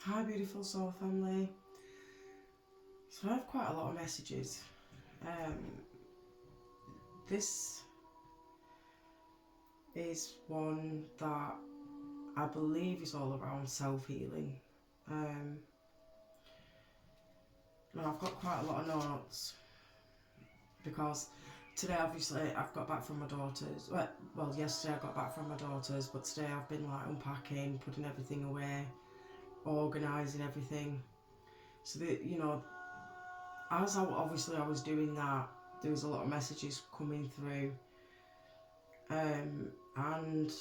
Hi beautiful soul family. So I have quite a lot of messages. This is one that I believe is all around self-healing. And I've got quite a lot of notes because today obviously I've got back from my daughter's. Well, yesterday I got back from my daughter's, but today I've been like unpacking, putting everything away, organising everything. So that, as I was doing that, there was a lot of messages coming through, and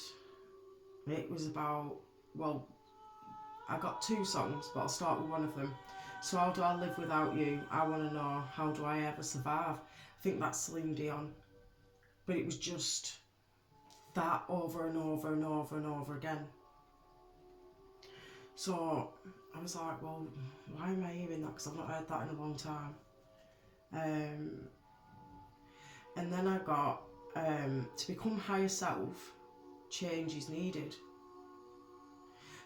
it was about, well, I got two songs, but I'll start with one of them. So how do I live without you? I want to know, how do I ever survive? I think that's Celine Dion, but it was just that over and over and over and over again. So I was like, well, why am I hearing that? Because I've not heard that in a long time. And then I got, to become higher self, change is needed.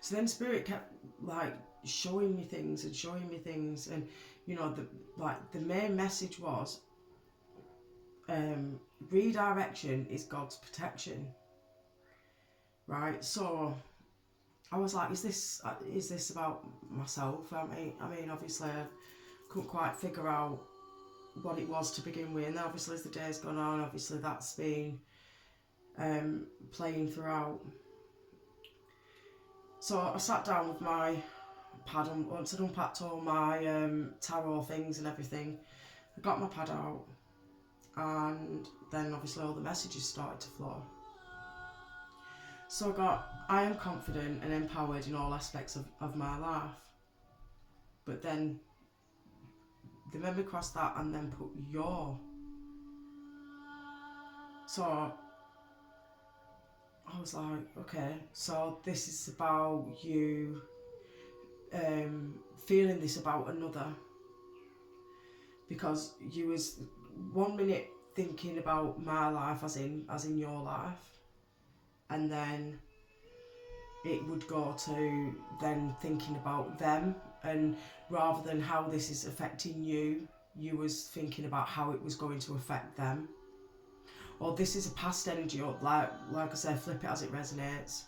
So then Spirit kept like showing me things, and the main message was, redirection is God's protection, right? So I was like, is this about myself? I mean, obviously I couldn't quite figure out what it was to begin with, and then obviously as the day's gone on, obviously that's been playing throughout. So I sat down with my pad, and once I'd unpacked all my tarot things and everything, I got my pad out, and then obviously all the messages started to flow. So I got, I am confident and empowered in all aspects of my life. But then the memory crossed that and then put your. So I was like, okay, so this is about you feeling this about another, because you was 1 minute thinking about my life as in your life, and then it would go to then thinking about them, and rather than how this is affecting you, you was thinking about how it was going to affect them. Or this is a past energy, or like I said, flip it as it resonates.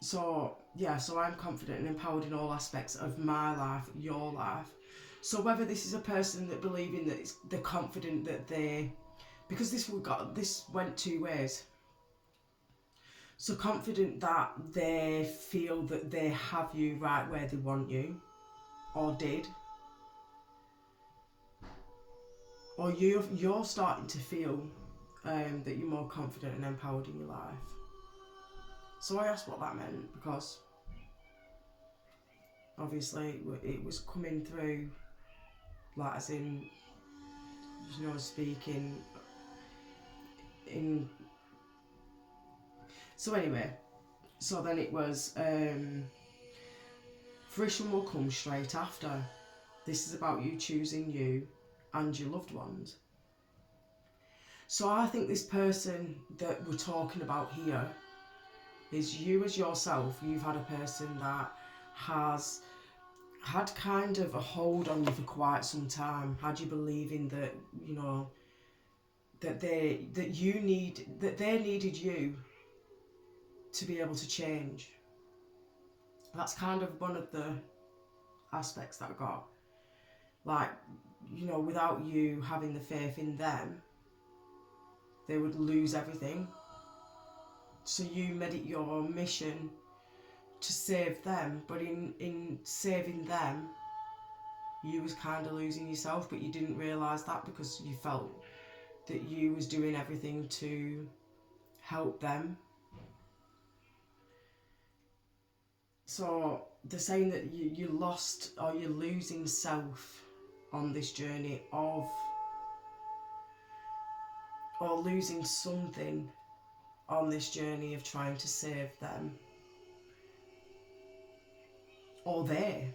So I'm confident and empowered in all aspects of my life, your life. So whether this is a person that believing that they're confident that they, because this went two ways. So confident that they feel that they have you right where they want you, or did, or you're starting to feel that you're more confident and empowered in your life. So I asked what that meant, because obviously it was coming through, like as in, speaking in. So anyway, so then it was, fruition will come straight after. This is about you choosing you and your loved ones. So I think this person that we're talking about here is you as yourself. You've had a person that has had kind of a hold on you for quite some time, had you believing that, that they needed you to be able to change. That's kind of one of the aspects that I got. Like, without you having the faith in them, they would lose everything. So you made it your mission to save them, but in saving them, you was kind of losing yourself, but you didn't realise that, because you felt that you was doing everything to help them. So they're saying that you lost, or you're losing self on this journey of, or losing something on this journey of trying to save them, or they,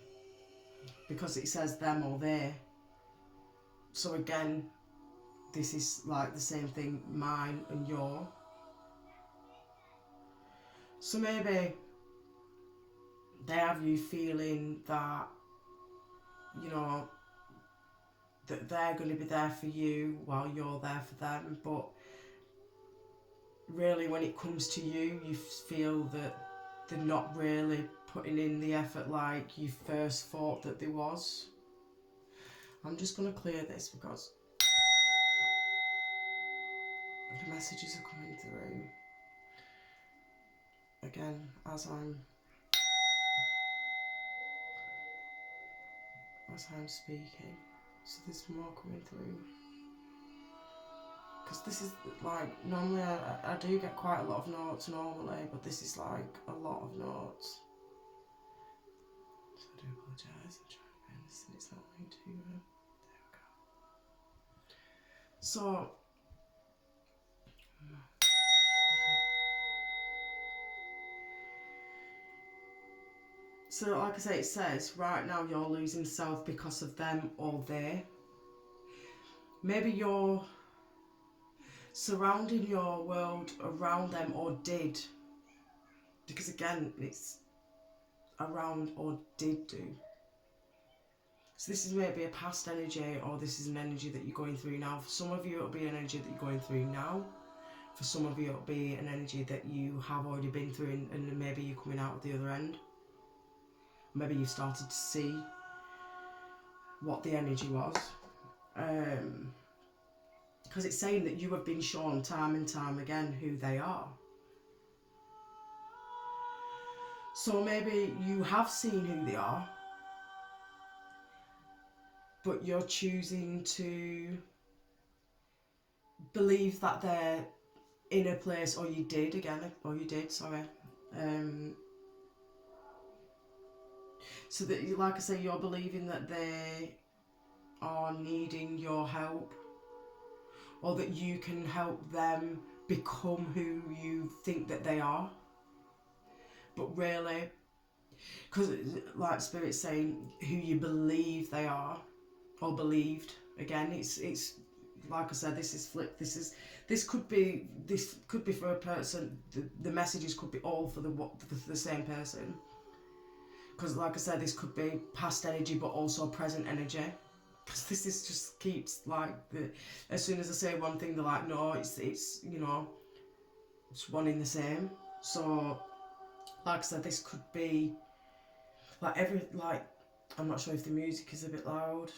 because it says them or they. So again, this is like the same thing, mine and your. So maybe they have you feeling that, you know, that they're going to be there for you while you're there for them, but really when it comes to you, you feel that they're not really putting in the effort like you first thought that there was. I'm just going to clear this because the messages are coming through again as I'm speaking, so there's more coming through, because this is like, normally I do get quite a lot of notes normally, but this is like a lot of notes, so I do apologise. I'm trying to bend this and it's not going to there we go. So so like I say, it says right now you're losing self because of them or they. Maybe you're surrounding your world around them, or did, because again it's around or did do. So this is maybe a past energy, or this is an energy that you're going through now. For some of you it'll be an energy that you're going through now. For some of you it'll be an energy that you have already been through, and maybe you're coming out at the other end. Maybe you've started to see what the energy was. Because it's saying that you have been shown time and time again who they are. So maybe you have seen who they are, but you're choosing to believe that they're in a place, or you did, sorry. So that, like I say, you're believing that they are needing your help, or that you can help them become who you think that they are. But really, because like Spirit's saying, who you believe they are, or believed, again, it's like I said, this is flipped. This could be for a person. The messages could be all for the same person. Because like I said, this could be past energy, but also present energy. Because this is just keeps like, as soon as I say one thing, they're like, no, it's you know, it's one in the same. So like I said, this could be like I'm not sure if the music is a bit loud.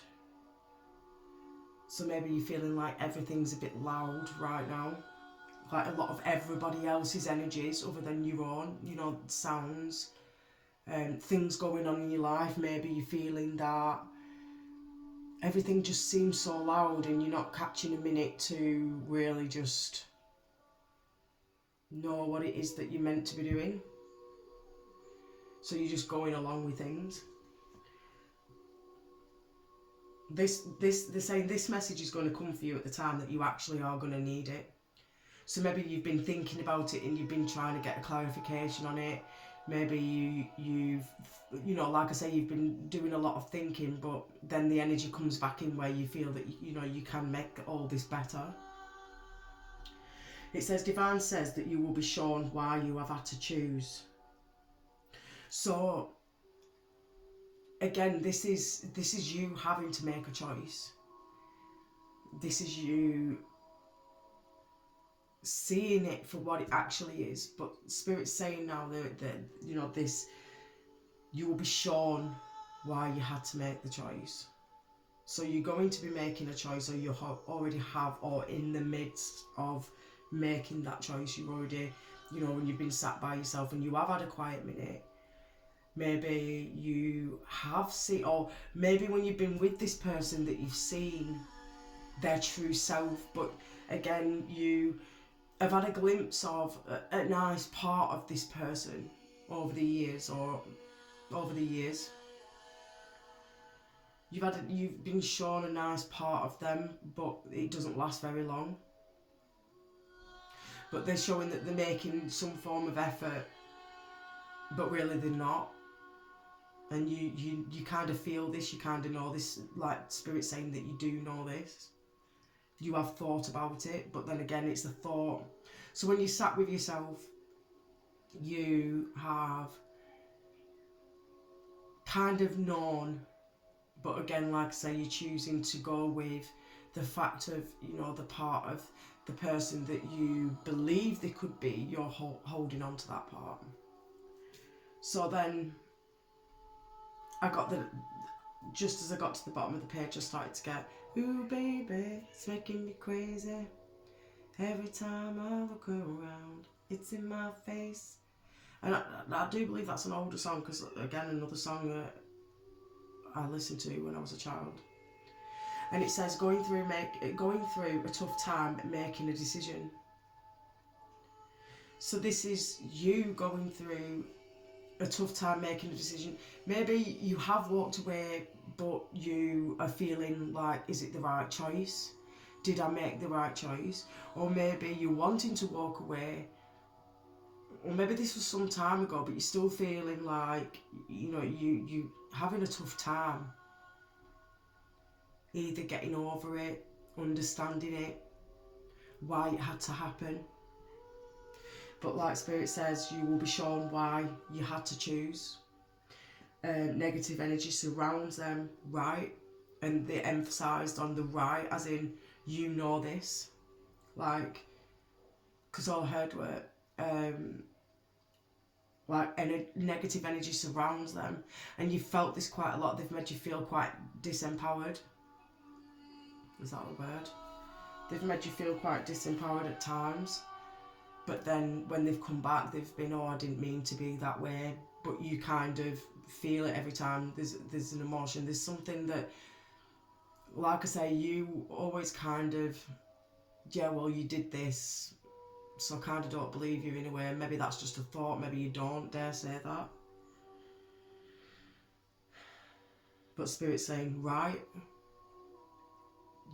So maybe you're feeling like everything's a bit loud right now. Like a lot of everybody else's energies other than your own, you know, sounds, things going on in your life. Maybe you're feeling that everything just seems so loud and you're not catching a minute to really just know what it is that you're meant to be doing. So you're just going along with things. They're saying this message is going to come for you at the time that you actually are going to need it. So maybe you've been thinking about it and you've been trying to get a clarification on it. Maybe you've like I say, you've been doing a lot of thinking, but then the energy comes back in where you feel that you can make all this better. It says, Divine says that you will be shown why you have had to choose. So again, this is you having to make a choice. This is you seeing it for what it actually is. But Spirit's saying now that this, you will be shown why you had to make the choice. So you're going to be making a choice, or you already have, or in the midst of making that choice. You've already, when you've been sat by yourself and you have had a quiet minute, maybe you have seen, or maybe when you've been with this person that you've seen their true self, but again, you have had a glimpse of a nice part of this person over the years. You've been shown a nice part of them, but it doesn't last very long. But they're showing that they're making some form of effort, but really they're not. And you kind of feel this, you kind of know this, like Spirit saying that you do know this. You have thought about it, but then again, it's a thought. So when you sat with yourself, you have kind of known, but again, like I say, you're choosing to go with the fact of, you know, the part of the person that you believe they could be, you're holding on to that part. So then I got just as I got to the bottom of the page, I started to get, ooh baby, it's making me crazy. Every time I look around, it's in my face. And I do believe that's an older song, because again, another song that I listened to when I was a child. And it says, going through a tough time making a decision. So this is you going through a tough time making a decision. Maybe you have walked away, but you are feeling like, is it the right choice? Did I make the right choice? Or maybe you're wanting to walk away, or maybe this was some time ago, but you're still feeling like, you know, you having a tough time. Either getting over it, understanding it, why it had to happen. But like Spirit says, you will be shown why you had to choose. Negative energy surrounds them, right? And they emphasised on the right, as in, you know this. Like, because all I heard were, negative energy surrounds them. And you felt this quite a lot. They've made you feel quite disempowered. Is that a word? They've made you feel quite disempowered at times. But then when they've come back, they've been, oh, I didn't mean to be that way. But you kind of feel it every time. There's an emotion. There's something that, like I say, you always kind of, yeah, well, you did this, so I kind of don't believe you in a way. Maybe that's just a thought. Maybe you don't dare say that. But Spirit's saying, right,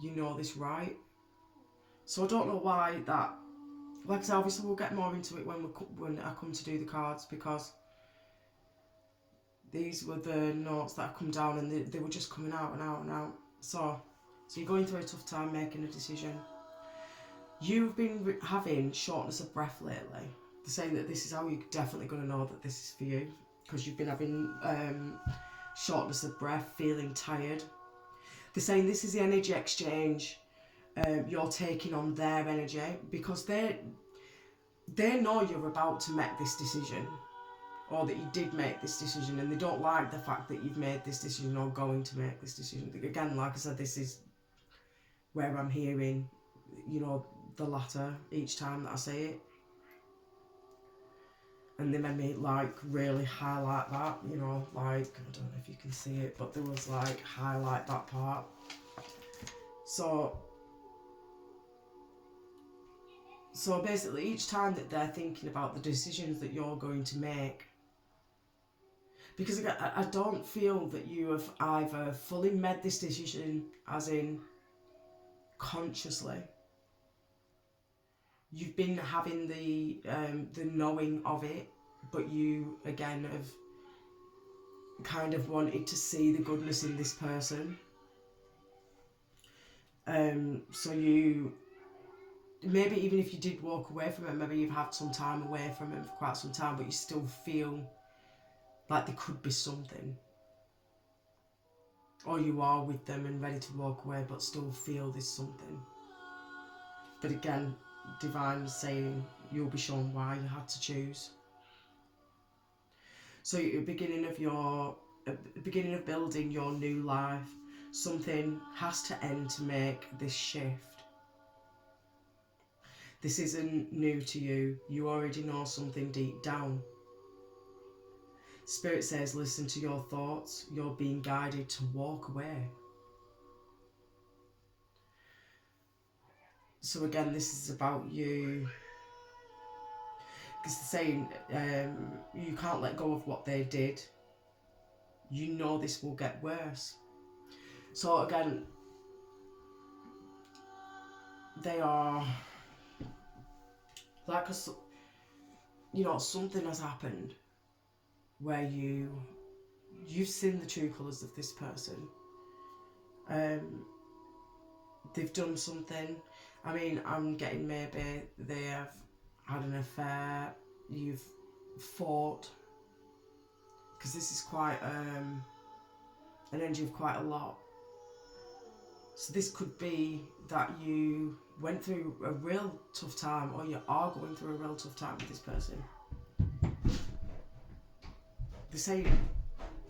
you know this, right? So I don't know why that, like I said, obviously we'll get more into it when I come to do the cards, because these were the notes that have come down, and they were just coming out and out and out. So you're going through a tough time making a decision. You've been having shortness of breath lately. They're saying that this is how you're definitely going to know that this is for you, because you've been having shortness of breath, feeling tired. They're saying this is the energy exchange you're taking on their energy, because they know you're about to make this decision, or that you did make this decision, and they don't like the fact that you've made this decision or going to make this decision. Again, like I said, this is where I'm hearing, you know, the latter each time that I say it. And they made me like really highlight that, you know, like, I don't know if you can see it, but there was like, highlight that part. So basically each time that they're thinking about the decisions that you're going to make, because I don't feel that you have either fully made this decision, as in consciously. You've been having the knowing of it, but you again have kind of wanted to see the goodness in this person. So you, maybe even if you did walk away from it, maybe you've had some time away from him for quite some time, but you still feel like there could be something. Or you are with them and ready to walk away, but still feel there's something. But again, Divine is saying you'll be shown why you had to choose. So at the beginning of building your new life, something has to end to make this shift. This isn't new to you. You already know something deep down. Spirit says, listen to your thoughts. You're being guided to walk away. So again, this is about you. Because they're saying you can't let go of what they did. You know this will get worse. So again, they are like something has happened where you've seen the true colours of this person. They've done something. I mean, I'm getting maybe they have had an affair, you've fought, because because this is quite an energy of quite a lot. So this could be that you went through a real tough time, or you are going through a real tough time with this person. They say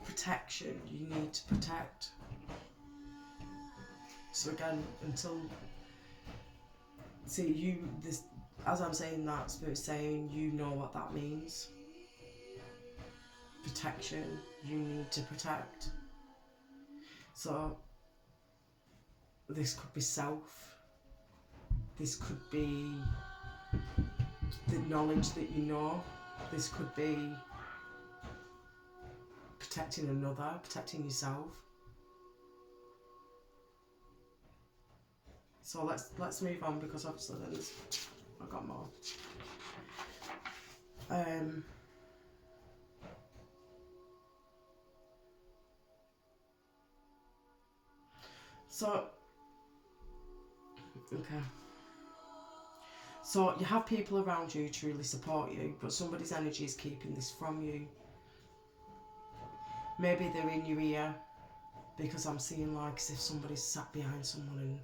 protection, you need to protect. So again, as I'm saying that, Spirit's saying you know what that means. Protection, you need to protect. So this could be self. This could be the knowledge that you know. This could be protecting another, protecting yourself. So let's move on, because obviously I've got more. So okay. So you have people around you who truly support you, but somebody's energy is keeping this from you. Maybe they're in your ear, because I'm seeing like as if somebody's sat behind someone and,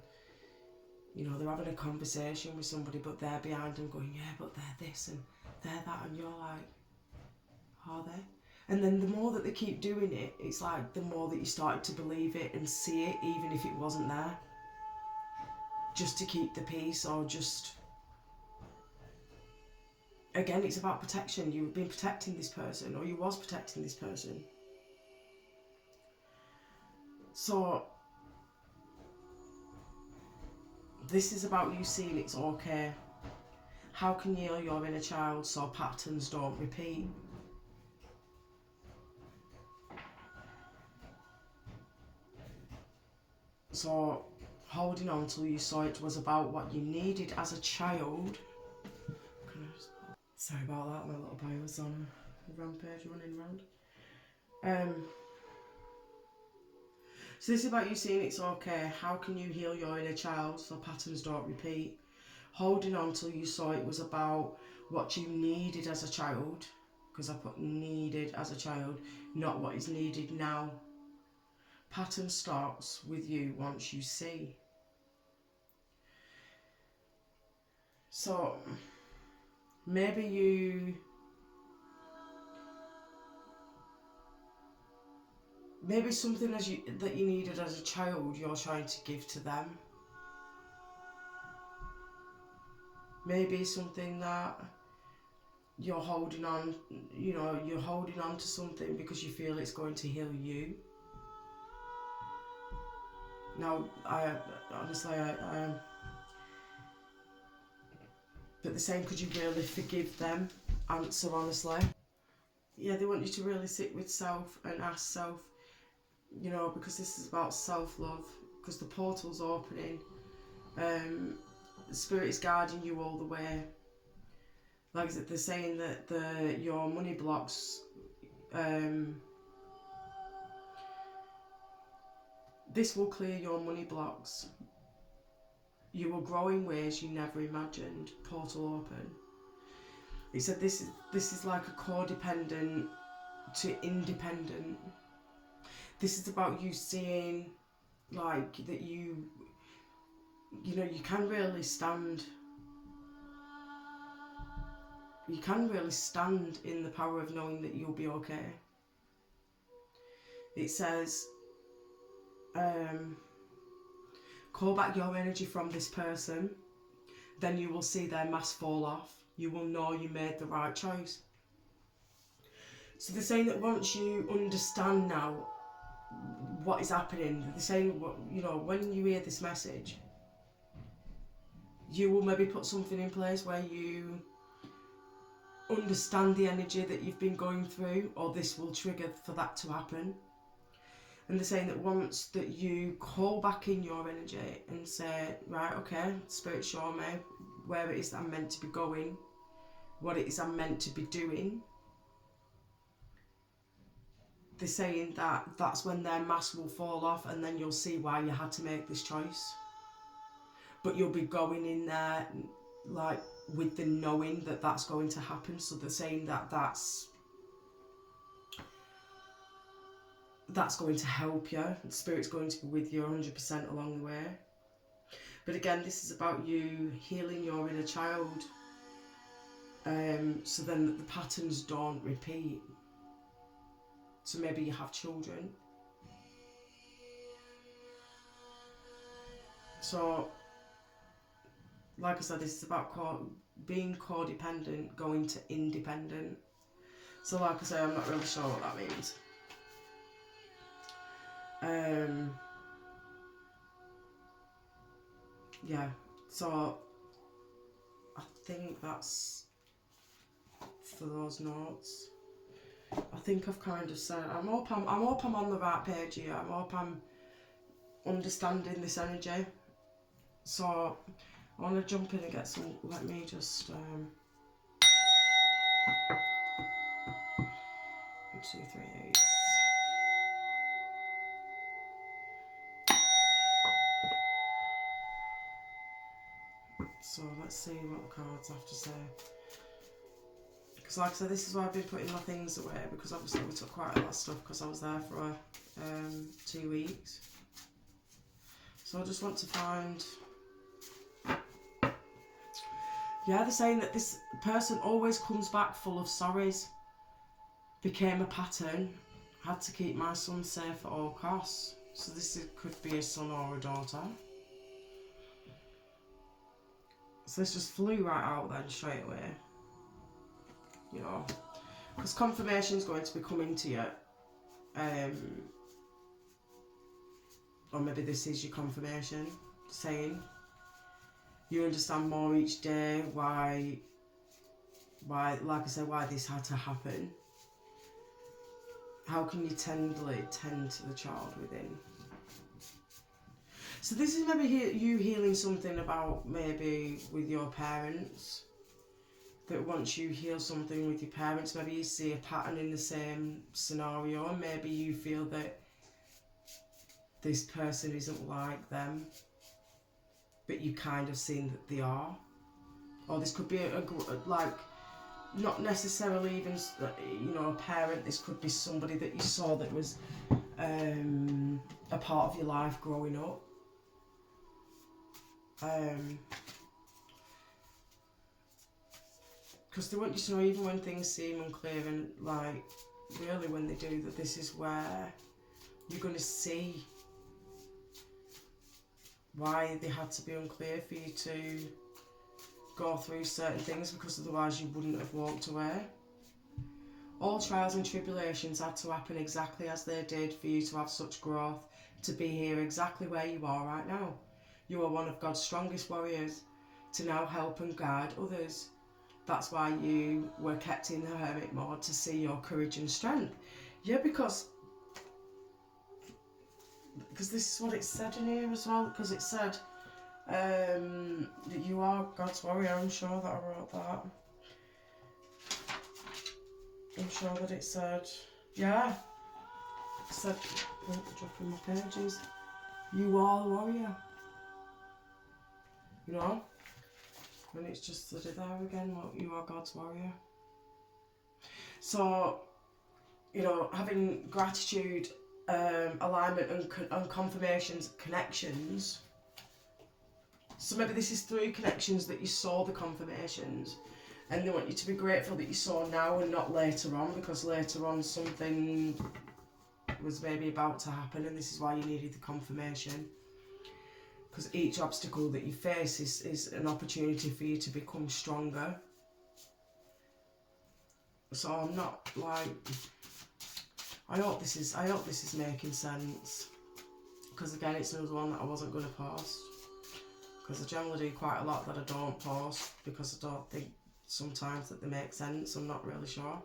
you know, they're having a conversation with somebody, but they're behind them going, yeah, but they're this and they're that, and you're like, are they? And then the more that they keep doing it, it's like the more that you started to believe it and see it, even if it wasn't there. Just to keep the peace, or just... Again, it's about protection. You've been protecting this person, or you was protecting this person. So this is about you seeing it's okay. How can you heal your inner child so patterns don't repeat? So holding on till you saw it was about what you needed as a child. Sorry about that, my little boy was on a rampage running around. So this is about you seeing it's okay. How can you heal your inner child so patterns don't repeat? Holding on till you saw it was about what you needed as a child, because I put needed as a child, not what is needed now. Pattern starts with you once you see. So maybe something that you needed as a child, you're trying to give to them. Maybe something that you're holding on, you know, you're holding on to something because you feel it's going to heal you. Now, honestly, but the same, could you really forgive them? Answer honestly. Yeah, they want you to really sit with self and ask self, you know, because this is about self-love, because the portal's opening. The Spirit is guiding you all the way. Like they're saying that your money blocks, this will clear your money blocks. You will grow in ways you never imagined. Portal open. It said this is like a codependent to independent. This is about you seeing like that you know, you can really stand. You can really stand in the power of knowing that you'll be okay. It says, call back your energy from this person, then you will see their mask fall off. You will know you made the right choice. So they're saying that once you understand now what is happening, they're saying, you know, when you hear this message, you will maybe put something in place where you understand the energy that you've been going through, or this will trigger for that to happen. And they're saying that once that you call back in your energy and say, right, okay, Spirit, show me where it is that I'm meant to be going, what it is I'm meant to be doing. They're saying that that's when their mask will fall off, and then you'll see why you had to make this choice. But you'll be going in there like with the knowing that that's going to happen. So they're saying that that's that's going to help you. The Spirit's going to be with you 100% along the way. But again, this is about you healing your inner child, so then the patterns don't repeat. So maybe you have children. So, like I said, this is about being codependent, going to independent. So like I say, I'm not really sure what that means. Yeah, so I think that's for those notes. I think I've kind of said, I hope I'm on the right page here. I hope I'm understanding this energy. So I want to jump in and get some, let me just 1, 2, 3, 8. So let's see what the cards have to say. Because like I said, this is why I've been putting my things away, because obviously we took quite a lot of stuff because I was there for 2 weeks. So I just want to find... Yeah, they're saying that this person always comes back full of sorries. Became a pattern. Had to keep my son safe at all costs. So this could be a son or a daughter. So this just flew right out then straight away. You know, because confirmation is going to be coming to you. Or maybe this is your confirmation saying you understand more each day why, like I said, why this had to happen. How can you tenderly tend to the child within? So this is maybe you healing something about maybe with your parents. That once you heal something with your parents, maybe you see a pattern in the same scenario, and maybe you feel that this person isn't like them, but you kind of seen that they are. Or this could be like, not necessarily even, you know, a parent. This could be somebody that you saw that was a part of your life growing up. Because they want you to know, even when things seem unclear, and like really when they do, that this is where you're going to see why they had to be unclear for you to go through certain things, because otherwise you wouldn't have walked away. All trials and tribulations had to happen exactly as they did for you to have such growth, to be here exactly where you are right now. You are one of God's strongest warriors, to now help and guide others. That's why you were kept in the hermit mode, to see your courage and strength. Yeah, because this is what it said in here as well. Because it said that you are God's warrior. I'm sure that I wrote that. I'm sure that it said, yeah. It said, dropping my pages. You are the warrior. You know? And it's just said it there again, you are God's warrior. So, you know, having gratitude, alignment and confirmations, connections. So maybe this is through connections that you saw the confirmations, and they want you to be grateful that you saw now and not later on, because later on something was maybe about to happen, and this is why you needed the confirmation. Because each obstacle that you face is an opportunity for you to become stronger. So I'm not like, I hope this is making sense. Because again, it's another one that I wasn't going to post. Because I generally do quite a lot that I don't post, because I don't think sometimes that they make sense. I'm not really sure.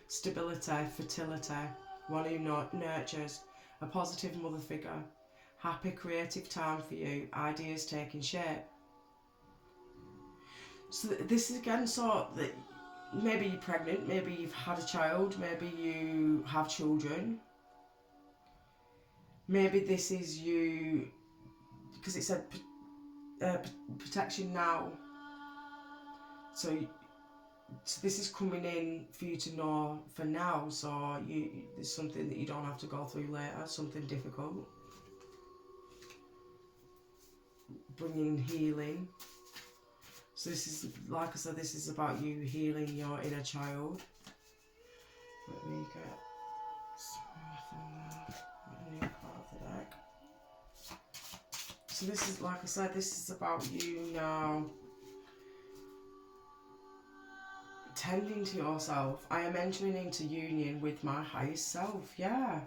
Stability, fertility, one who nurtures, a positive mother figure. Happy creative time for you, ideas taking shape. So this is again, so that maybe you're pregnant, maybe you've had a child, maybe you have children. Maybe this is you, because it said protection now. So So this is coming in for you to know for now, so there's something that you don't have to go through later, something difficult. Bringing healing. So this is, like I said, this is about you healing your inner child. Let me get a new card of the deck. So this is, like I said, this is about you now tending to yourself. I am entering into union with my highest self. Yeah.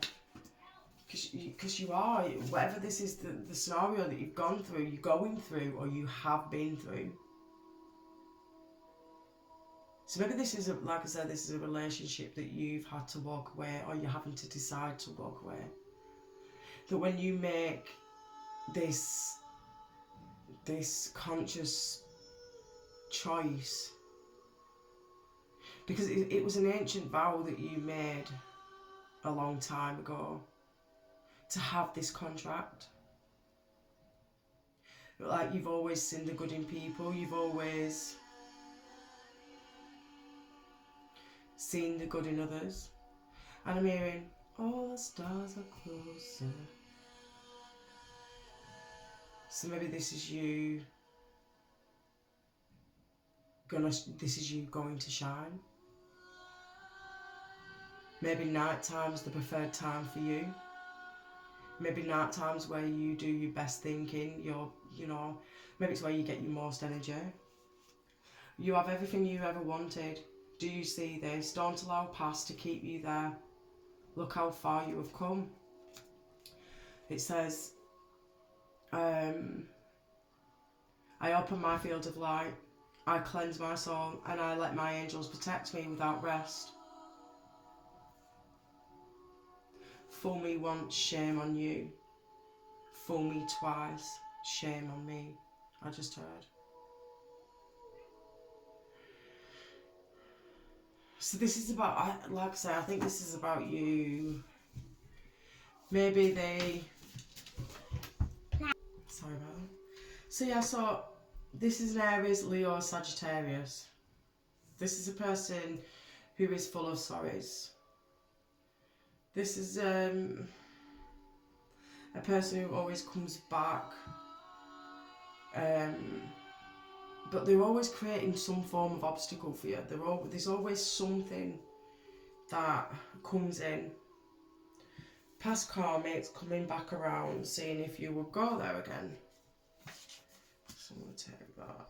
Because you are, whatever this is, the scenario that you've gone through, you're going through, or you have been through. So maybe this is, like I said, this is a relationship that you've had to walk away, or you're having to decide to walk away. That when you make this conscious choice, because it was an ancient vow that you made a long time ago, to have this contract. Like, you've always seen the good in people, you've always seen the good in others. And I'm hearing, all the stars are closer. So maybe this is you going to shine. Maybe night time's the preferred time for you. Maybe night time's where you do your best thinking, maybe it's where you get your most energy. You have everything you ever wanted. Do you see this? Don't allow past to keep you there. Look how far you have come. It says, I open my field of light, I cleanse my soul, and I let my angels protect me without rest. Fool me once, shame on you. Fool me twice, shame on me. I just heard. So this is about, like I say, I think this is about you. Maybe sorry about that. So yeah, so this is an Aries, Leo, Sagittarius. This is a person who is full of sorries. This is a person who always comes back, but they're always creating some form of obstacle for you. There's always something that comes in. Past karmics coming back around, seeing if you will go there again. So I'm going to take that.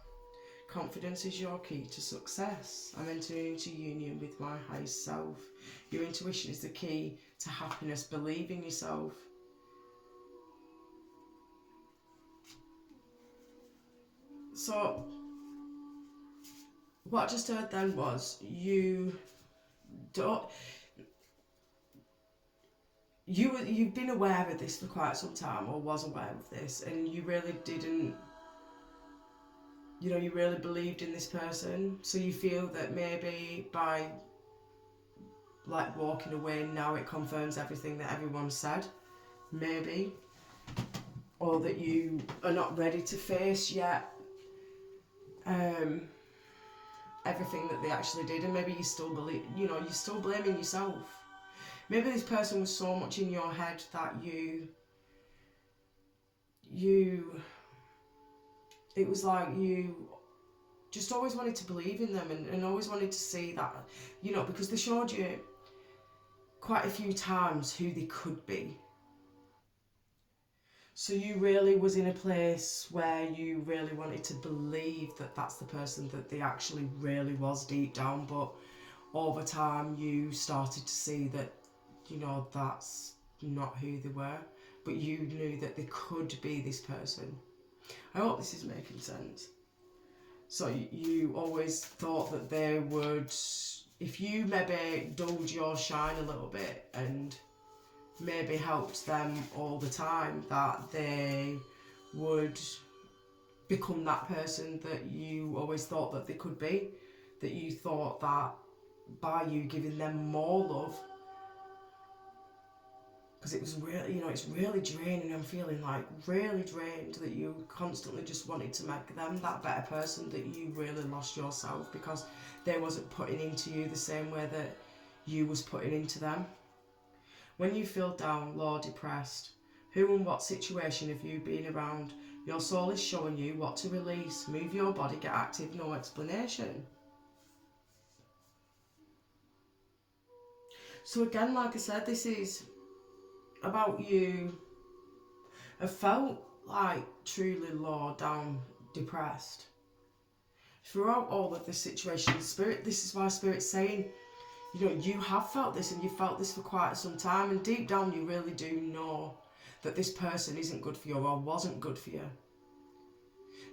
Confidence is your key to success. I'm entering into union with my highest self. Your intuition is the key to happiness. Believe in yourself. So, what I just heard then was, you've been aware of this for quite some time, or was aware of this, and you really didn't, you really believed in this person, so you feel that maybe by like walking away now it confirms everything that everyone said, maybe, or that you are not ready to face yet everything that they actually did, and maybe you still believe, you're still blaming yourself. Maybe this person was so much in your head that it was like you just always wanted to believe in them, and always wanted to see that, because they showed you quite a few times who they could be. So you really was in a place where you really wanted to believe that that's the person that they actually really was deep down, but over time you started to see that, that's not who they were, but you knew that they could be this person. I hope this is making sense. So you always thought that they would, if you maybe dulled your shine a little bit and maybe helped them all the time, that they would become that person that you always thought that they could be, that you thought that by you giving them more love, Because it was really, it's really draining. I'm feeling like really drained that you constantly just wanted to make them that better person, that you really lost yourself because they wasn't putting into you the same way that you was putting into them. When you feel down, low, depressed, who and what situation have you been around? Your soul is showing you what to release. Move your body, get active, no explanation. So again, like I said, this is about you have felt like truly low, down, depressed. Throughout all of this situation, Spirit, this is why Spirit's saying, you have felt this and you've felt this for quite some time, and deep down you really do know that this person isn't good for you or wasn't good for you.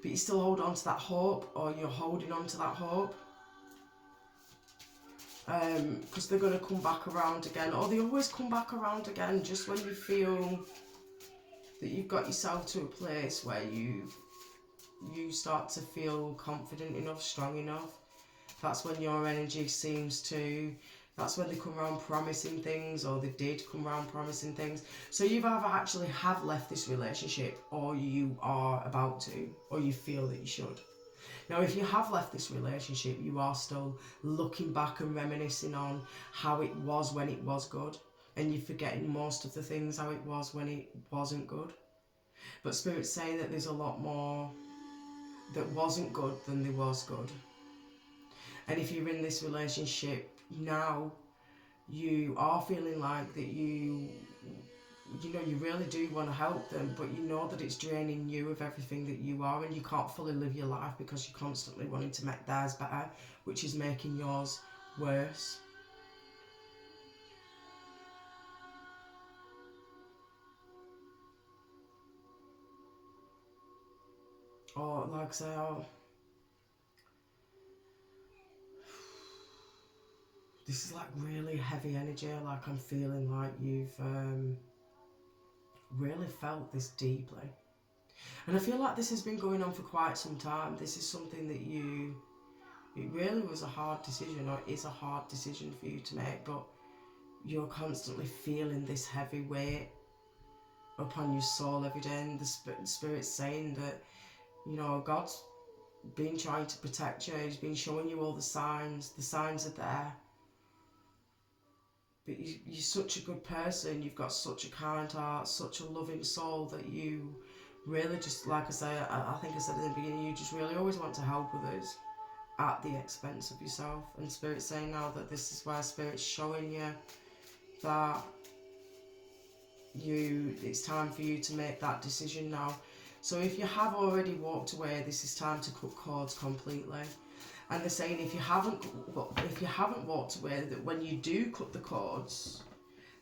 But you still hold on to that hope, or you're holding on to that hope. Because they're going to come back around again, or they always come back around again just when you feel that you've got yourself to a place where you start to feel confident enough, strong enough. That's when your energy seems to, that's when they come around promising things, or they did come around promising things. So you've either actually have left this relationship, or you are about to, or you feel that you should. Now, if you have left this relationship, you are still looking back and reminiscing on how it was when it was good, and you're forgetting most of the things how it was when it wasn't good. But Spirit's saying that there's a lot more that wasn't good than there was good. And if you're in this relationship now, you are feeling like that you really do want to help them, but you know that it's draining you of everything that you are, and you can't fully live your life because you're constantly wanting to make theirs better, which is making yours worse. Or like I say, this is like really heavy energy. Like I'm feeling like you've really felt this deeply. And I feel like this has been going on for quite some time. This is something that it really was a hard decision, or is a hard decision for you to make, but you're constantly feeling this heavy weight upon your soul every day. And the Spirit's saying that, God's been trying to protect you. He's been showing you all the signs. The signs are there. But you're such a good person. You've got such a kind heart, such a loving soul, that you really just, like I say, I think I said at the beginning, you just really always want to help others at the expense of yourself. And Spirit's saying now that this is where Spirit's showing you that it's time for you to make that decision now. So if you have already walked away, this is time to cut cords completely. And they're saying if you haven't walked away, that when you do cut the cords,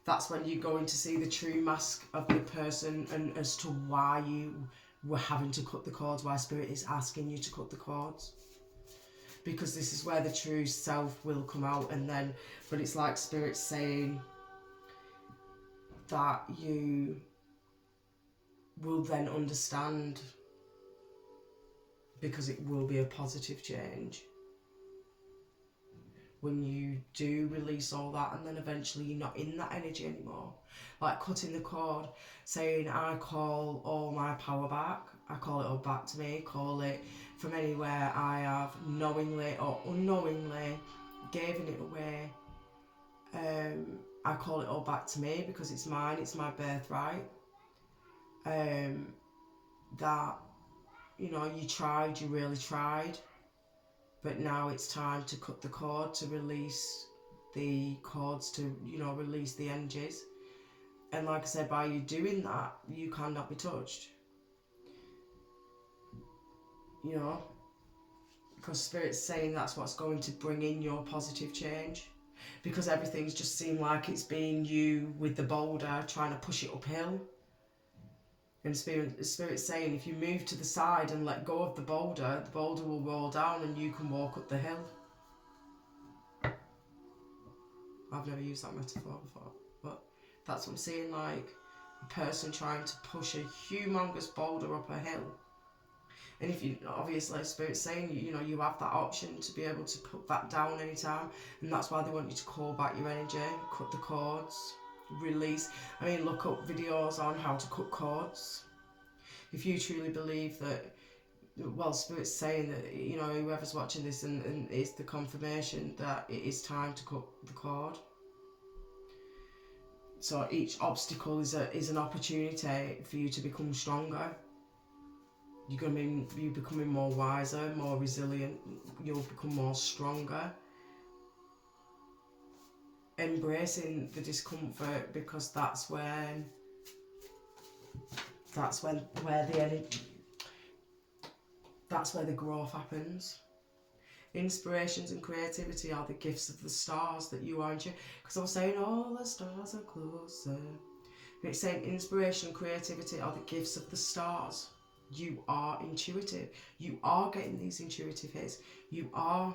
that's when you're going to see the true mask of the person, and as to why you were having to cut the cords, why Spirit is asking you to cut the cords. Because this is where the true self will come out, but it's like Spirit's saying that you will then understand, because it will be a positive change when you do release all that, and then eventually you're not in that energy anymore. Like cutting the cord, saying I call all my power back, I call it all back to me, call it from anywhere I have knowingly or unknowingly given it away. I call it all back to me because it's mine, it's my birthright. That, you really tried, but now it's time to cut the cord, to release the cords, to, release the energies. And like I said, by you doing that, you cannot be touched. Because Spirit's saying that's what's going to bring in your positive change. Because everything's just seemed like it's been you with the boulder trying to push it uphill. And Spirit's saying if you move to the side and let go of the boulder will roll down and you can walk up the hill. I've never used that metaphor before, but that's what I'm seeing, like a person trying to push a humongous boulder up a hill. And if you, obviously, Spirit's saying, you have that option to be able to put that down anytime, and that's why they want you to call back your energy, cut the cords, release. I mean, look up videos on how to cut cords. If you truly believe that, well, Spirit's saying that, you know, whoever's watching this and it's the confirmation that it is time to cut the cord. So each obstacle is an opportunity for you to become stronger. You're becoming more wiser, more resilient. You'll become more stronger. Embracing the discomfort, because that's where the energy, that's where the growth happens. Inspirations and creativity are the gifts of the stars that you are in tune. Because I was saying all the stars are closer. It's saying inspiration and creativity are the gifts of the stars. You are intuitive. You are getting these intuitive hits. You are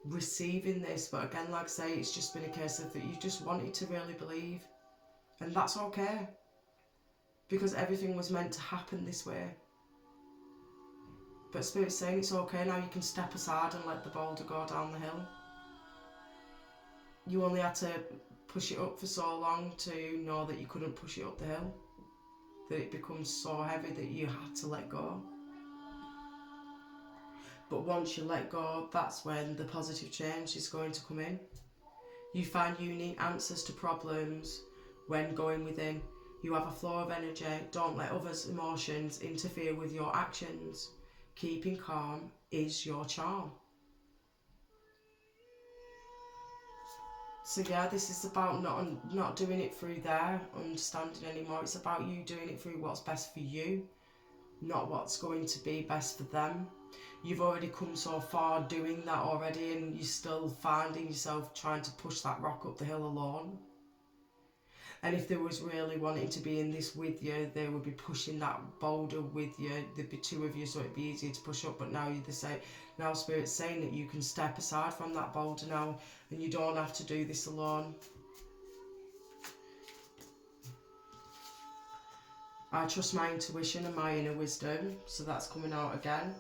receiving this. But again, like I say, it's just been a case of that you just wanted to really believe. And that's okay. Because everything was meant to happen this way. But Spirit's saying it's okay now, you can step aside and let the boulder go down the hill. You only had to push it up for so long to know that you couldn't push it up the hill. That it becomes so heavy that you had to let go. But once you let go, that's when the positive change is going to come in. You find unique answers to problems when going within. You have a flow of energy. Don't let others' emotions interfere with your actions. Keeping calm is your charm. So yeah, this is about not doing it through their understanding anymore. It's about you doing it through what's best for you, not what's going to be best for them. You've already come so far doing that already, and you're still finding yourself trying to push that rock up the hill alone. And if they was really wanting to be in this with you, they would be pushing that boulder with you. There'd be two of you, so it'd be easier to push up. But now now Spirit's saying that you can step aside from that boulder now, and you don't have to do this alone. I trust my intuition and my inner wisdom, so that's coming out again.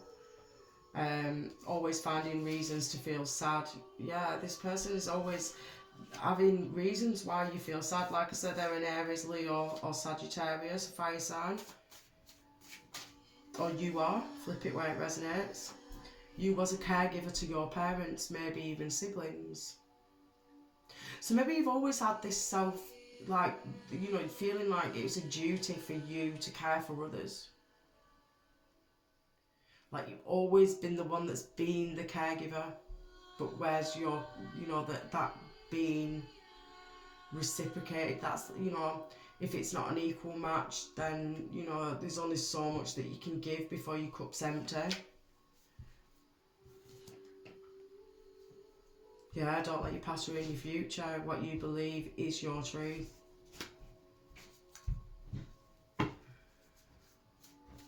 Always finding reasons to feel sad. Yeah, this person is always having reasons why you feel sad. Like I said, they're in Aries, Leo or Sagittarius, a fire sign. Or you are, flip it where it resonates. You was a caregiver to your parents, maybe even siblings. So maybe you've always had this self, like, you know, feeling like it was a duty for you to care for others. Like you've always been the one that's been the caregiver. But where's your, you know, that being reciprocated, that's, you know, if it's not an equal match, then, you know, there's only so much that you can give before your cup's empty. Yeah, don't let your past ruin your future. What you believe is your truth. Okay,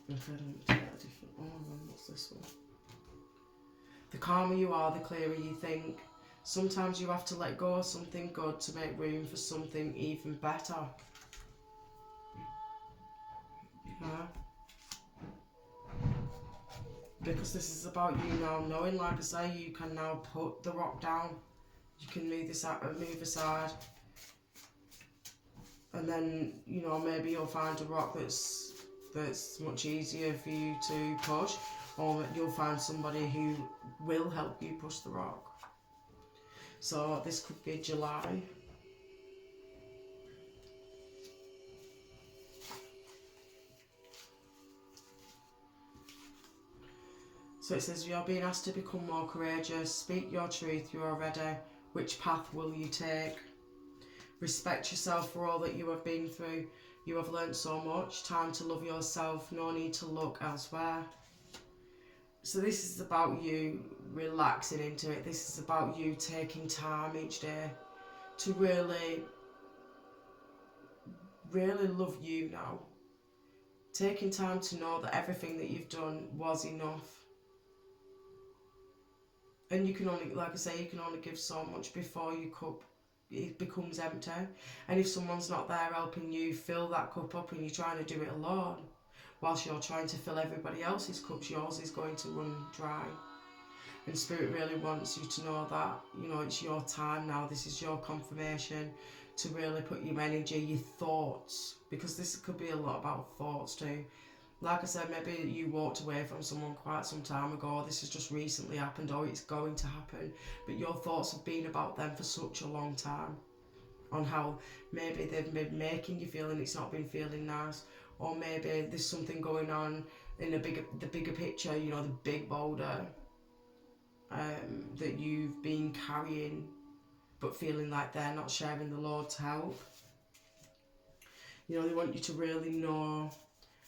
let me get a different one. What's this one? The calmer you are, the clearer you think. Sometimes you have to let go of something good to make room for something even better. Yeah. Because this is about you now knowing, like I say, you can now put the rock down. You can move aside. And then, you know, maybe you'll find a rock that's much easier for you to push. Or you'll find somebody who will help you push the rock. So this could be July. So it says you're being asked to become more courageous. Speak your truth, you are ready. Which path will you take? Respect yourself for all that you have been through. You have learnt so much. Time to love yourself. No need to look elsewhere. So this is about you relaxing into it. This is about you taking time each day to really, really love you now. Taking time to know that everything that you've done was enough. And you can only, like I say, you can only give so much before your cup it becomes empty. And if someone's not there helping you fill that cup up and you're trying to do it alone, whilst you're trying to fill everybody else's cups, yours is going to run dry. And Spirit really wants you to know that, you know, it's your time now. This is your confirmation to really put your energy, your thoughts, because this could be a lot about thoughts too. Like I said, maybe you walked away from someone quite some time ago, this has just recently happened, or it's going to happen, but your thoughts have been about them for such a long time, on how maybe they've been making you feel and it's not been feeling nice, or maybe there's something going on in the bigger picture, you know, the big boulder that you've been carrying, but feeling like they're not sharing the load to help. You know, they want you to really know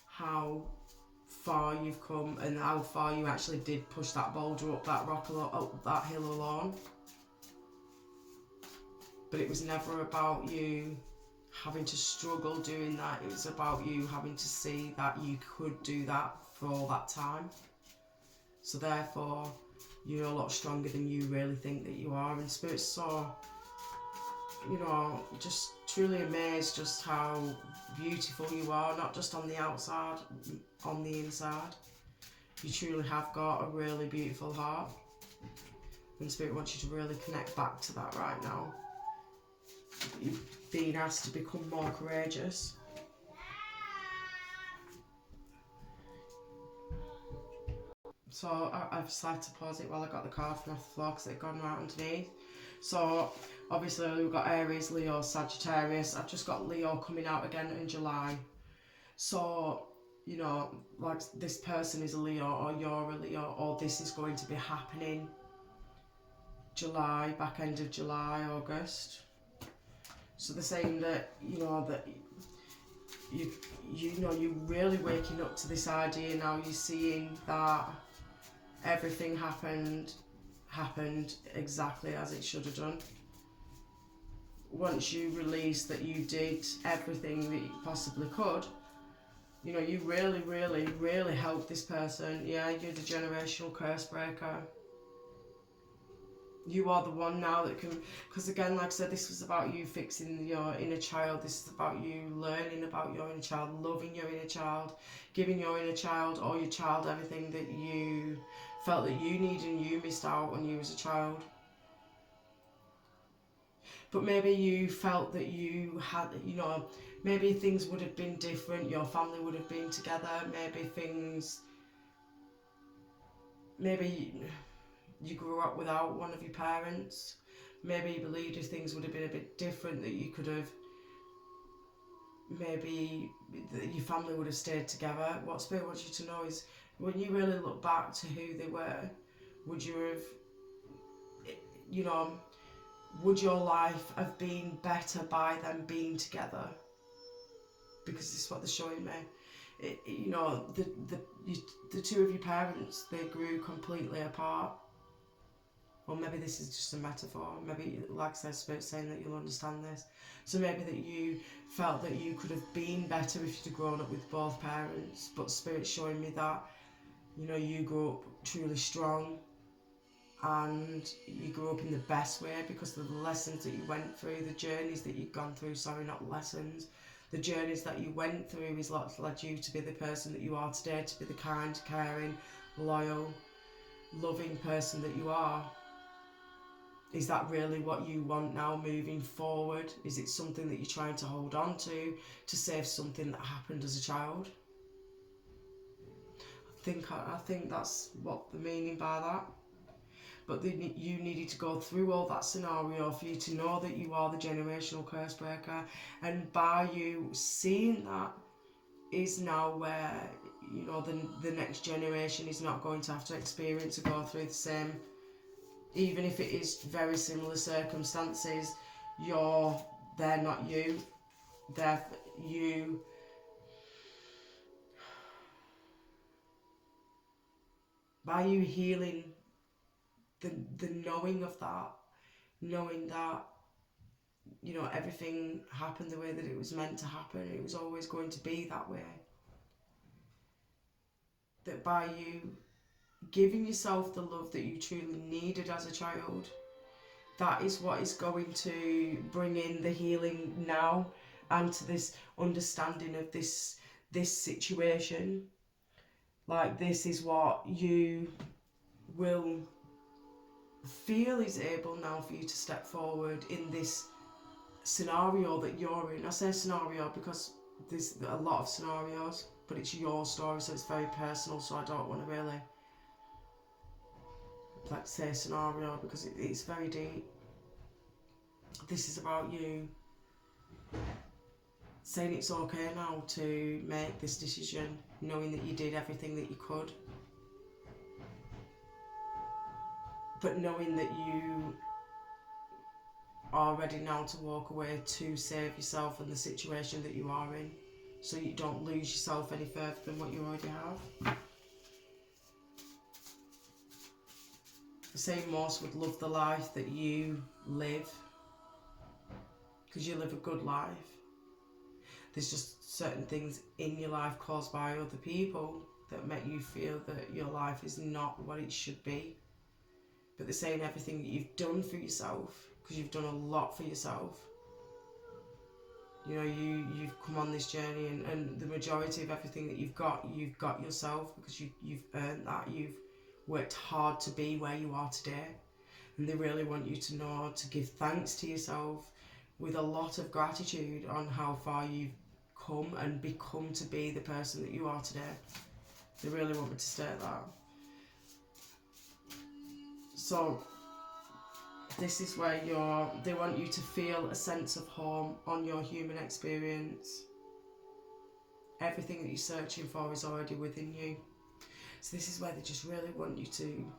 how far you've come and how far you actually did push that boulder up that up that hill alone. But it was never about you having to struggle doing that. It was about you having to see that you could do that for all that time. So therefore, you're a lot stronger than you really think that you are. And Spirit's so, you know, just truly amazed just how beautiful you are, not just on the outside, on the inside. You truly have got a really beautiful heart. And Spirit wants you to really connect back to that right now. You're being asked to become more courageous. So I've decided to pause it while I got the card from off the floor because it had gone right underneath. So obviously we've got Aries, Leo, Sagittarius. I've just got Leo coming out again in July. So, you know, like this person is a Leo, or you're a Leo, or this is going to be happening July, back end of July, August. So they're saying that, you know, that you know, you're really waking up to this idea now. You're seeing that everything happened exactly as it should have done. Once you release that you did everything that you possibly could, you know, you really helped this person. Yeah, you're the generational curse breaker. You are the one now that can, because again, like I said, this was about you fixing your inner child. This is about you learning about your inner child, loving your inner child, giving your inner child or your child everything that you felt that you needed and you missed out when you was a child. But maybe you felt that you had, you know, maybe things would have been different, your family would have been together, maybe you grew up without one of your parents, maybe you believed if things would have been a bit different, that you could have, maybe your family would have stayed together. What Spirit wants you to know is, when you really look back to who they were, would you have, you know, would your life have been better by them being together? Because this is what they're showing me. You know, the two of your parents, they grew completely apart. Or maybe this is just a metaphor. Maybe, like I said, Spirit's saying that you'll understand this. So maybe that you felt that you could have been better if you'd have grown up with both parents. But Spirit's showing me that, you know, you grew up truly strong. And you grew up in the best way because of the lessons that you went through, the journeys that you've gone through, sorry, not lessons. The journeys that you went through is what led you to be the person that you are today, to be the kind, caring, loyal, loving person that you are. Is that really what you want now moving forward? Is it something that you're trying to hold on to save something that happened as a child? I think that's what the meaning by that. But you needed to go through all that scenario for you to know that you are the generational curse breaker. And by you seeing that is now where, you know, the next generation is not going to have to experience or go through the same. Even if it is very similar circumstances, they're not you. They're you. By you healing the knowing of that, knowing that, you know, everything happened the way that it was meant to happen, it was always going to be that way. That by you giving yourself the love that you truly needed as a child, that is what is going to bring in the healing now, and to this understanding of this situation. Like, this is what you will feel is able now for you to step forward in this scenario that you're in. I say scenario because there's a lot of scenarios, but it's your story, so it's very personal, so I don't want to really like say scenario because it's very deep. This is about you saying it's okay now to make this decision, knowing that you did everything that you could, but knowing that you are ready now to walk away to save yourself and the situation that you are in, so you don't lose yourself any further than what you already have. The same most would love the life that you live, because you live a good life. There's just certain things in your life caused by other people that make you feel that your life is not what it should be. But they're saying everything that you've done for yourself, because you've done a lot for yourself. You know, you've come on this journey, and the majority of everything that you've got yourself, because you've earned that. You've worked hard to be where you are today. And they really want you to know to give thanks to yourself with a lot of gratitude on how far you've come and become to be the person that you are today. They really want me to state that. So this is where they want you to feel a sense of home on your human experience. Everything that you're searching for is already within you. So this is where they just really want you to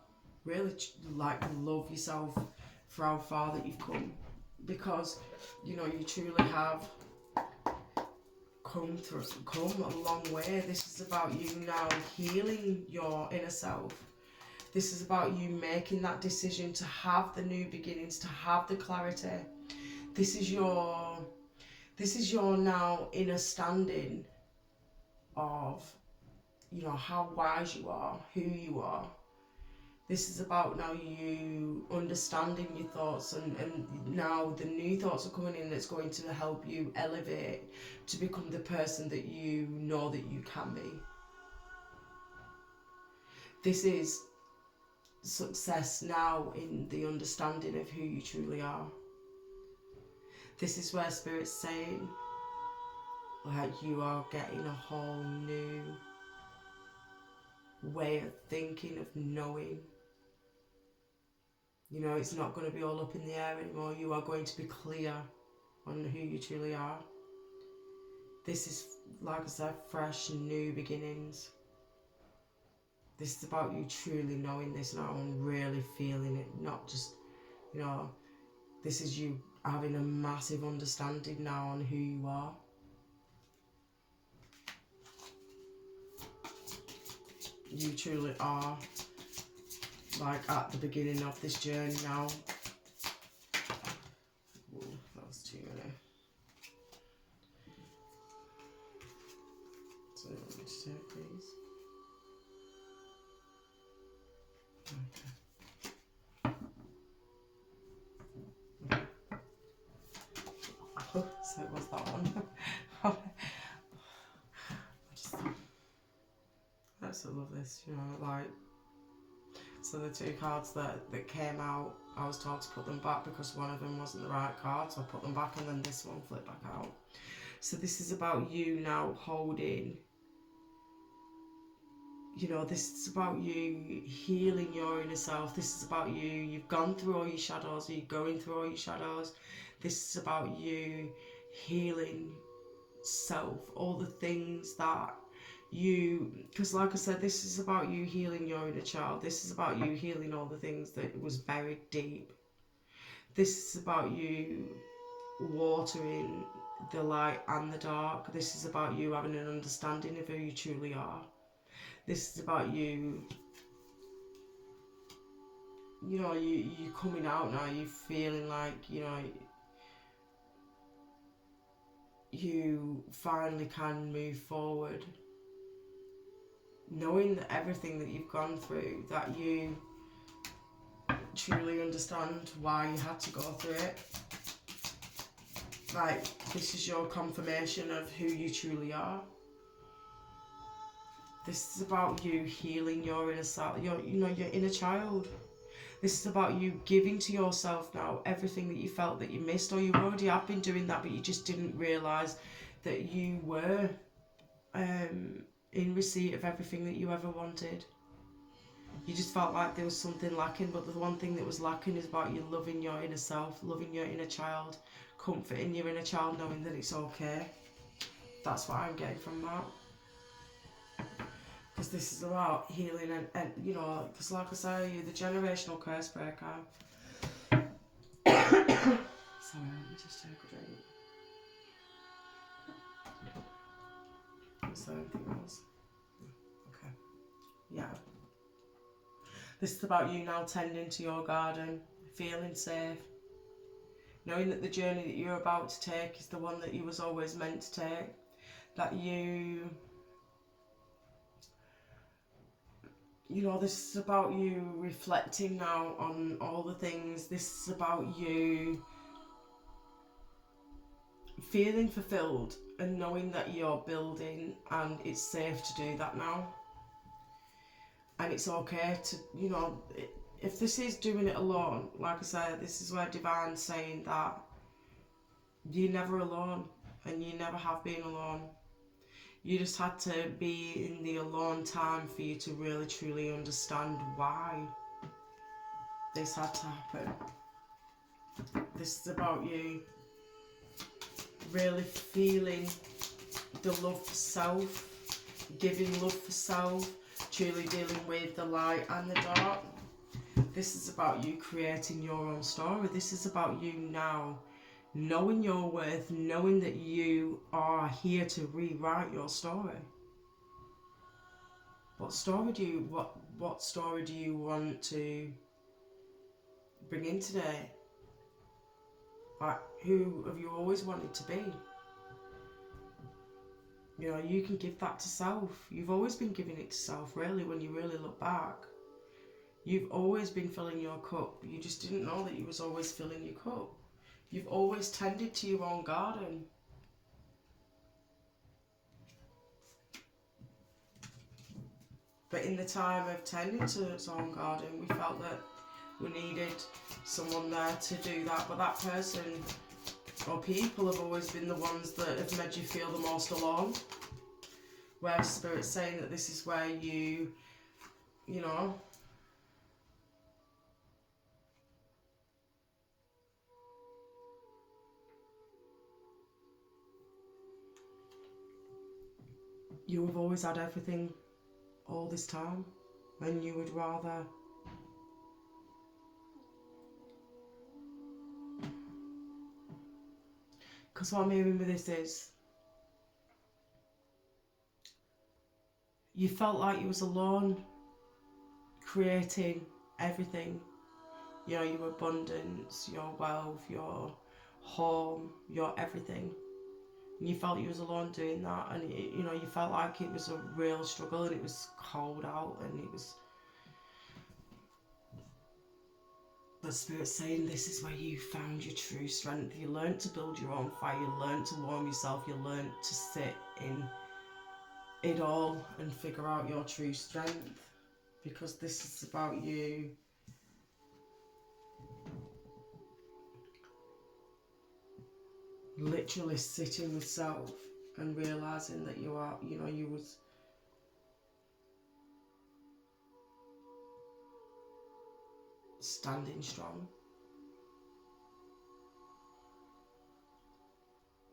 really like love yourself for how far that you've come, because you know you truly have come a long way. This is about you now healing your inner self. This is about you making that decision to have the new beginnings, to have the clarity. This is your now inner standing of, you know, how wise you are, who you are. This is about now you understanding your thoughts, and now the new thoughts are coming in that's going to help you elevate to become the person that you know that you can be. This is success now in the understanding of who you truly are. This is where Spirit's saying, like, you are getting a whole new way of thinking, of knowing. You know, it's not going to be all up in the air anymore. You are going to be clear on who you truly are. This is, like I said, fresh, new beginnings. This is about you truly knowing this now and really feeling it, not just, you know, this is you having a massive understanding now on who you are. You truly are, like, at the beginning of this journey now. Ooh, that was too many. So, let me just take these. Okay. So it was that one. I just love this, you know, like, so the two cards that came out, I was told to put them back because one of them wasn't the right card, so I put them back, and then this one flipped back out. So this is about you now holding, you know, this is about you healing your inner self. This is about you've gone through all your shadows, you're going through all your shadows. This is about you healing self, all the things that because like I said, this is about you healing your inner child. This is about you healing all the things that was buried deep. This is about you watering the light and the dark. This is about you having an understanding of who you truly are. This is about you, you know, you coming out now, you feeling like, you know, you finally can move forward, knowing that everything that you've gone through, that you truly understand why you had to go through it. Like, this is your confirmation of who you truly are. This is about you healing your inner self, your inner child. This is about you giving to yourself now everything that you felt that you missed, or you already have been doing that, but you just didn't realise that you were in receipt of everything that you ever wanted. You just felt like there was something lacking, but the one thing that was lacking is about you loving your inner self, loving your inner child, comforting your inner child, knowing that it's okay. That's what I'm getting from that. Because this is about healing and you know, because like I say, you're the generational curse breaker. Sorry, let me just take a drink. Is there anything else? Okay. Yeah. This is about you now tending to your garden, feeling safe, knowing that the journey that you're about to take is the one that you was always meant to take. That you know, this is about you reflecting now on all the things. This is about you feeling fulfilled and knowing that you're building and it's safe to do that now. And it's okay to, you know, if this is doing it alone, like I said, this is where Divine's saying that you're never alone and you never have been alone. You just had to be in the alone time for you to really truly understand why this had to happen. This is about you really feeling the love for self, giving love for self, truly dealing with the light and the dark. This is about you creating your own story. This is about you now knowing your worth, knowing that you are here to rewrite your story. What story do you want to bring in today? Like, who have you always wanted to be? You know, you can give that to self. You've always been giving it to self, really, when you really look back. You've always been filling your cup. You just didn't know that you was always filling your cup. You've always tended to your own garden. But in the time of tending to its own garden, we felt that we needed someone there to do that. But that person or people have always been the ones that have made you feel the most alone. Where Spirit's saying that this is where you know, you have always had everything all this time, and you would rather because what I'm hearing with this is you felt like you was alone creating everything, you know, your abundance, your wealth, your home, your everything. And you felt you was alone doing that, and it, you know, you felt like it was a real struggle, and it was cold out, and it was. But Spirit's saying this is where you found your true strength. You learned to build your own fire. You learned to warm yourself. You learned to sit in it all and figure out your true strength. Because this is about you literally sitting with self and realising that you are, you know, you was standing strong.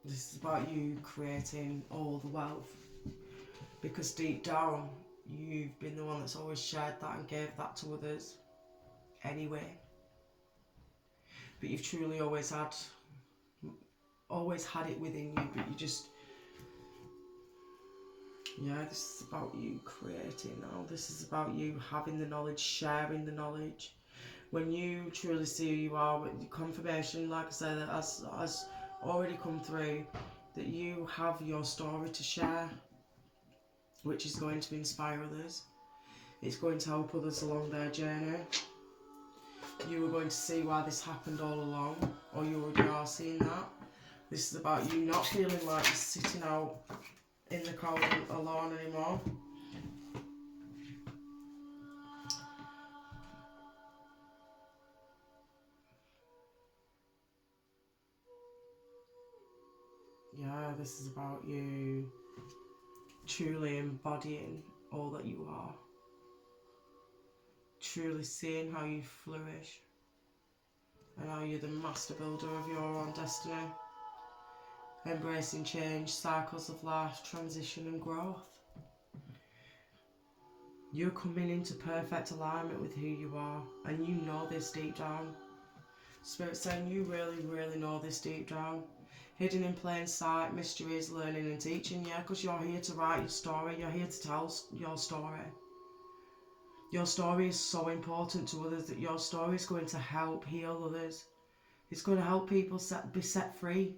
This is about you creating all the wealth, because deep down you've been the one that's always shared that and gave that to others anyway. But you've truly always had it within you, but you just, yeah, this is about you creating now. This is about you having the knowledge, sharing the knowledge. When you truly see who you are, with confirmation, like I said, that has already come through, that you have your story to share, which is going to inspire others. It's going to help others along their journey. You are going to see why this happened all along, or you already are seeing that. This is about you not feeling like you're sitting out in the cold alone anymore. Yeah, this is about you truly embodying all that you are. Truly seeing how you flourish and how you're the master builder of your own destiny. Embracing change, cycles of life, transition and growth. You're coming into perfect alignment with who you are, and you know this deep down. Spirit's saying you really, really know this deep down. Hidden in plain sight, mysteries, learning and teaching, yeah, because you're here to write your story, you're here to tell your story. Your story is so important to others that your story is going to help heal others. It's going to help people be set free.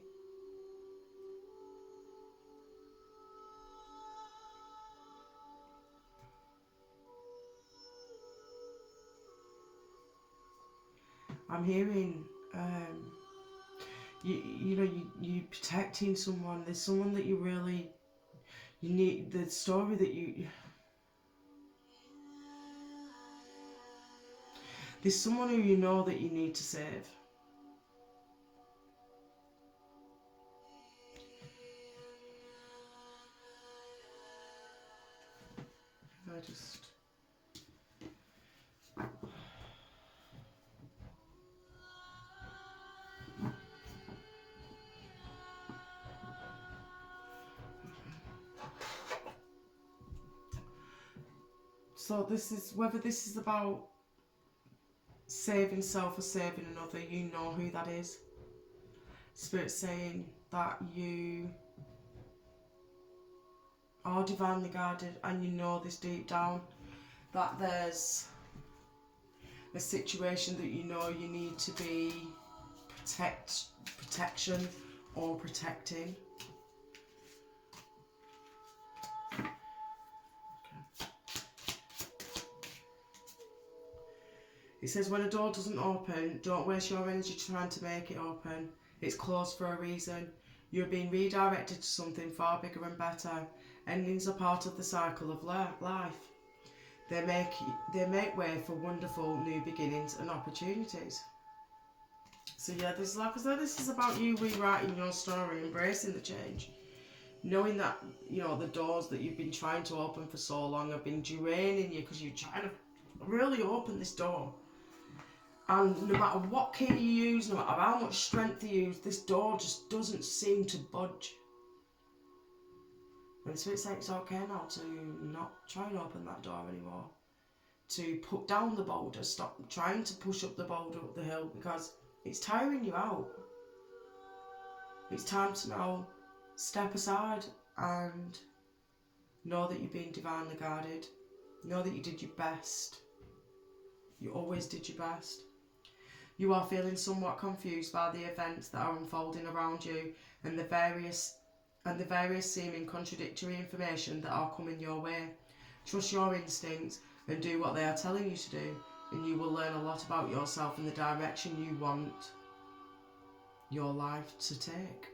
I'm hearing, you protecting someone. There's someone that you need, the story that there's someone who you know that you need to save. I just... So whether this is about saving self or saving another, you know who that is. Spirit's saying that you are divinely guided, and you know this deep down, that there's a situation that you know you need to be protection or protecting. It says, when a door doesn't open, don't waste your energy trying to make it open. It's closed for a reason. You're being redirected to something far bigger and better. Endings are part of the cycle of life. They make way for wonderful new beginnings and opportunities. So yeah, this is about you rewriting your story, embracing the change. Knowing that, the doors that you've been trying to open for so long have been draining you because you're trying to really open this door. And no matter what key you use, no matter how much strength you use, this door just doesn't seem to budge. And so it's like it's okay now to not try and open that door anymore. To put down the boulder, stop trying to push up the boulder up the hill, because it's tiring you out. It's time to now step aside and know that you're being divinely guided. Know that you did your best. You always did your best. You are feeling somewhat confused by the events that are unfolding around you and the various seeming contradictory information that are coming your way. Trust your instincts and do what they are telling you to do, and you will learn a lot about yourself and the direction you want your life to take.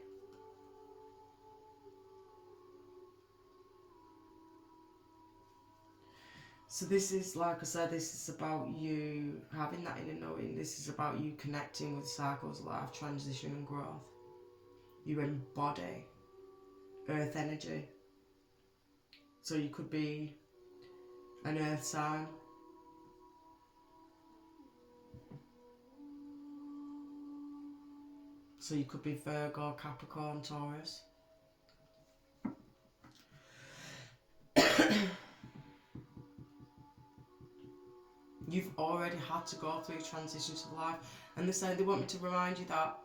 So this is, like I said, this is about you having that inner knowing. This is about you connecting with cycles of life, transition and growth. You embody earth energy. So you could be an earth sign. So you could be Virgo, Capricorn, Taurus. You've already had to go through transitions of life, and they're saying they want me to remind you that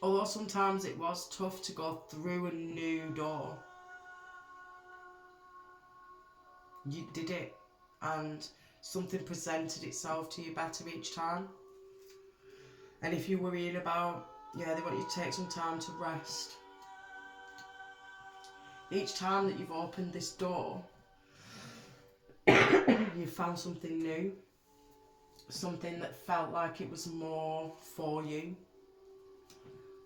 although sometimes it was tough to go through a new door, you did it, and something presented itself to you better each time. And if you're worrying about, they want you to take some time to rest. Each time that you've opened this door, you found something new, something that felt like it was more for you.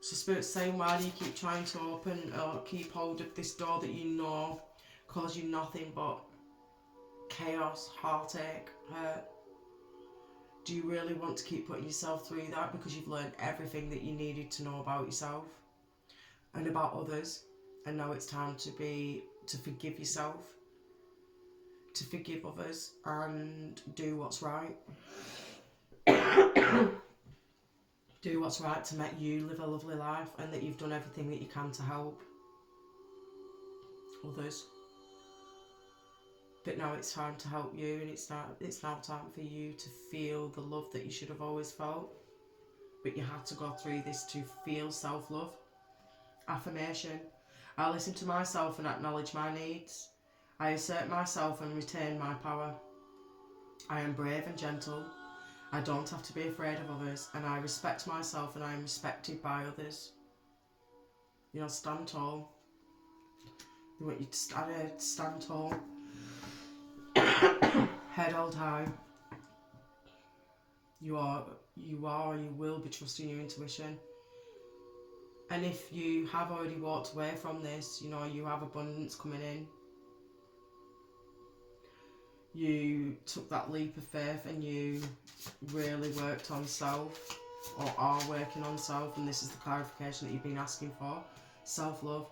So Spirit's saying, why do you keep trying to open or keep hold of this door that you know cause you nothing but chaos, heartache, hurt? Do you really want to keep putting yourself through that because you've learned everything that you needed to know about yourself? and about others, and now it's time to forgive yourself, to forgive others, and do what's right. Do what's right to make you live a lovely life, and that you've done everything that you can to help others. But now it's time to help you, and it's now time for you to feel the love that you should have always felt. But you had to go through this to feel self-love. Affirmation. I listen to myself and acknowledge my needs. I assert myself and retain my power. I am brave and gentle. I don't have to be afraid of others, and I respect myself and I am respected by others. You know, stand tall. They want you to stand tall. Head held high. You are, you will be trusting your intuition. And if you have already walked away from this, you know, you have abundance coming in. You took that leap of faith and you really worked on self, or are working on self, and this is the clarification that you've been asking for. Self-love.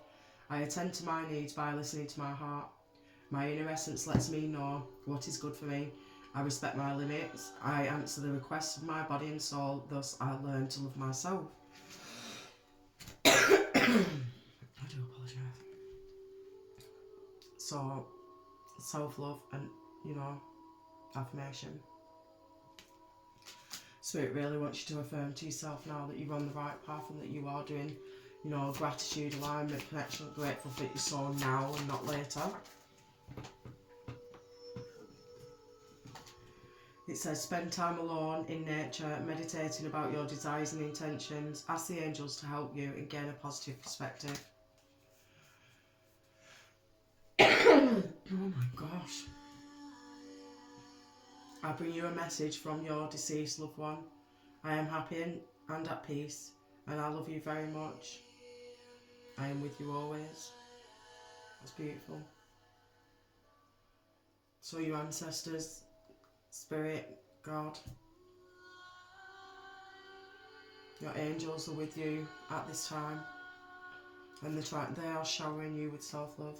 I attend to my needs by listening to my heart. My inner essence lets me know what is good for me. I respect my limits. I answer the requests of my body and soul, thus I learn to love myself. I do apologise. So, self-love and, you know, affirmation. Spirit really wants you to affirm to yourself now that you're on the right path and that you are doing, you know, gratitude, alignment, connection, grateful for your soul now and not later. It says, spend time alone in nature, meditating about your desires and intentions. Ask the angels to help you and gain a positive perspective. Oh my gosh. I bring you a message from your deceased loved one. I am happy and at peace, and I love you very much. I am with you always. That's beautiful. So your ancestors, Spirit, God, your angels are with you at this time, and they are showering you with self-love.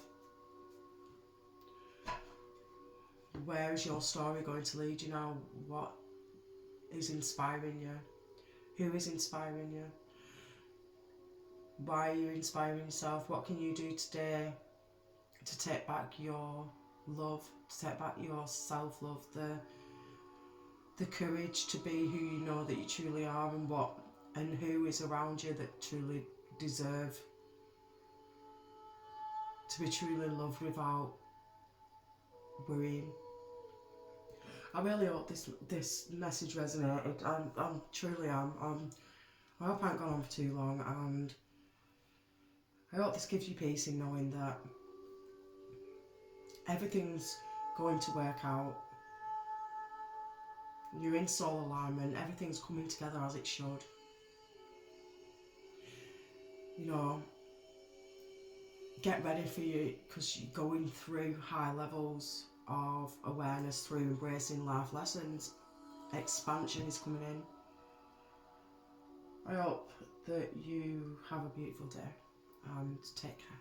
Where is your story going to lead you now? What is inspiring you? Who is inspiring you? Why are you inspiring yourself? What can you do today to take back your love, to take back your self-love, the courage to be who you know that you truly are, and who is around you that truly deserve to be truly loved without worrying. I really hope this message resonated. I'm truly am. I hope I haven't gone on for too long, and I hope this gives you peace in knowing that everything's going to work out. You're in soul alignment. Everything's coming together as it should. You know, get ready for you, because you're going through high levels of awareness through embracing life lessons. Expansion is coming in. I hope that you have a beautiful day and take care.